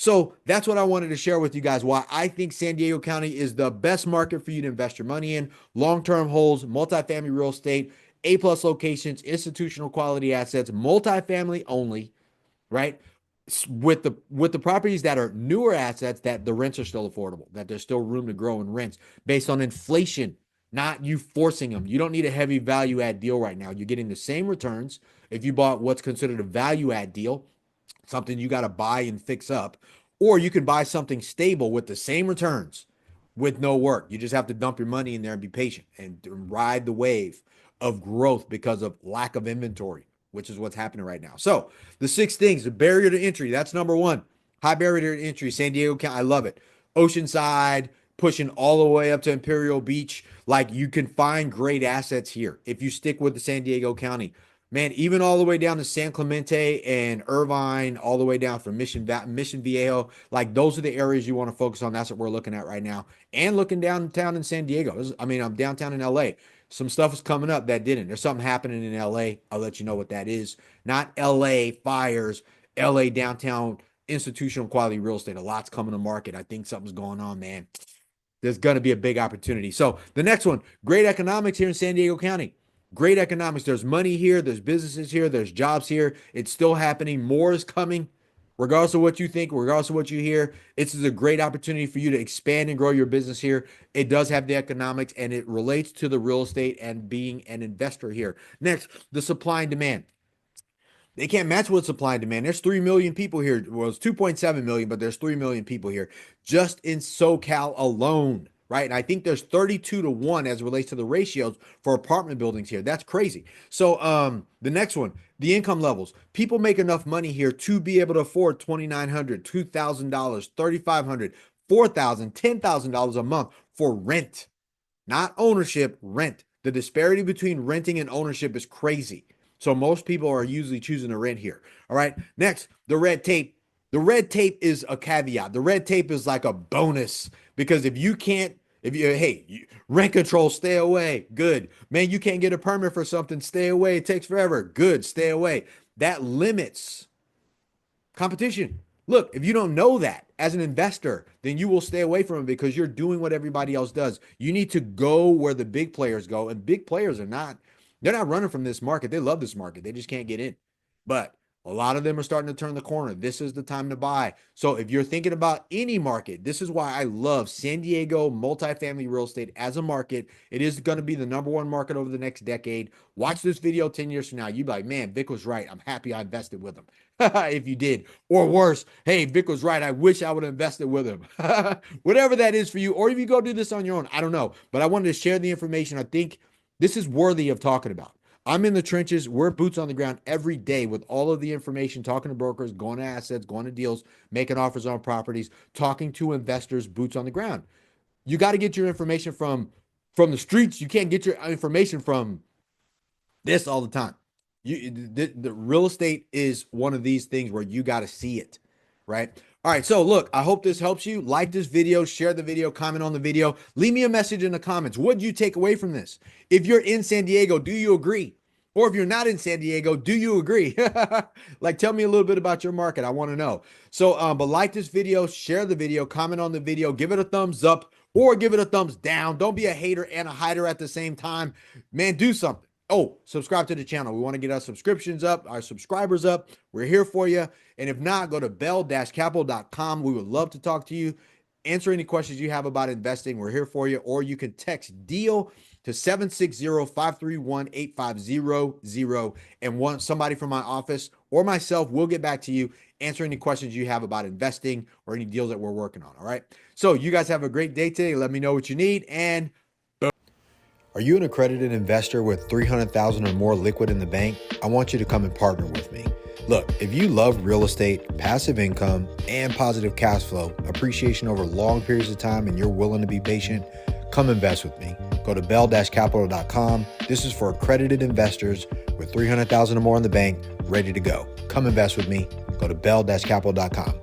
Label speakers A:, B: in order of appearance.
A: So that's what I wanted to share with you guys, why I think San Diego County is the best market for you to invest your money in. Long-term holds, multifamily real estate, A-plus locations, institutional quality assets, multifamily only, right? With the properties that are newer assets, that the rents are still affordable, that there's still room to grow in rents based on inflation, not you forcing them. You don't need a heavy value add deal right now. You're getting the same returns if you bought what's considered a value add deal, something you got to buy and fix up, or you can buy something stable with the same returns with no work. You just have to dump your money in there and be patient and ride the wave of growth because of lack of inventory, which is what's happening right now. So the 6 things, the barrier to entry, that's number one. High barrier to entry, San Diego County, I love it. Oceanside, pushing all the way up to Imperial Beach. Like, you can find great assets here if you stick with the San Diego County. Man, even all the way down to San Clemente and Irvine, all the way down from Mission Viejo, like, those are the areas you want to focus on. That's what we're looking at right now. And looking downtown in San Diego. I'm downtown in LA. Some stuff is coming up that didn't. There's something happening in LA. I'll let you know what that is. Not LA fires, LA downtown institutional quality real estate. A lot's coming to market. I think something's going on, man. There's going to be a big opportunity. So the next one, great economics here in San Diego County. Great economics. There's money here. There's businesses here. There's jobs here. It's still happening. More is coming. Regardless of what you think, regardless of what you hear, it's a great opportunity for you to expand and grow your business here. It does have the economics, and it relates to the real estate and being an investor here. Next, the supply and demand. They can't match with supply and demand. There's 3 million people here. Well, it's 2.7 million, but there's 3 million people here just in SoCal alone, right? And I think there's 32 to 1 as it relates to the ratios for apartment buildings here. That's crazy. So the next one, the income levels. People make enough money here to be able to afford $2,900, $2,000, $3,500, $4,000, $10,000 a month for rent, not ownership, rent. The disparity between renting and ownership is crazy. So most people are usually choosing to rent here. All right. Next, the red tape. The red tape is a caveat. The red tape is like a bonus, because rent control, stay away. Good. Man, you can't get a permit for something, stay away. It takes forever. Good. Stay away. That limits competition. Look, if you don't know that as an investor, then you will stay away from it because you're doing what everybody else does. You need to go where the big players go, and big players they're not running from this market. They love this market. They just can't get in. But a lot of them are starting to turn the corner. This is the time to buy. So if you're thinking about any market, this is why I love San Diego multifamily real estate as a market. It is going to be the #1 market over the next decade. Watch this video 10 years from now. You'd be like, man, Vic was right. I'm happy I invested with him. If you did. Or worse, hey, Vic was right. I wish I would have invested with him. Whatever that is for you. Or if you go do this on your own, I don't know. But I wanted to share the information. I think this is worthy of talking about. I'm in the trenches. We're boots on the ground every day with all of the information, talking to brokers, going to assets, going to deals, making offers on properties, talking to investors, boots on the ground. You got to get your information from the streets. You can't get your information from this all the time. The real estate is one of these things where you got to see it, right? All right, so look, I hope this helps you. Like this video, share the video, comment on the video. Leave me a message in the comments. What did you take away from this? If you're in San Diego, do you agree? Or if you're not in San Diego, do you agree? Like, tell me a little bit about your market. I want to know. So, but like this video, share the video, comment on the video, give it a thumbs up or give it a thumbs down. Don't be a hater and a hider at the same time. Man, do something. Oh, subscribe to the channel. We want to get our subscriptions up, our subscribers up. We're here for you. And if not, go to bell-capital.com. We would love to talk to you. Answer any questions you have about investing. We're here for you. Or you can text DEAL to 760-531-8500. And somebody from my office or myself will get back to you, answer any questions you have about investing or any deals that we're working on. All right. So you guys have a great day today. Let me know what you need. And are you an accredited investor with $300,000 or more liquid in the bank? I want you to come and partner with me. Look, if you love real estate, passive income, and positive cash flow, appreciation over long periods of time, and you're willing to be patient, come invest with me. Go to bell-capital.com. This is for accredited investors with $300,000 or more in the bank, ready to go. Come invest with me. Go to bell-capital.com.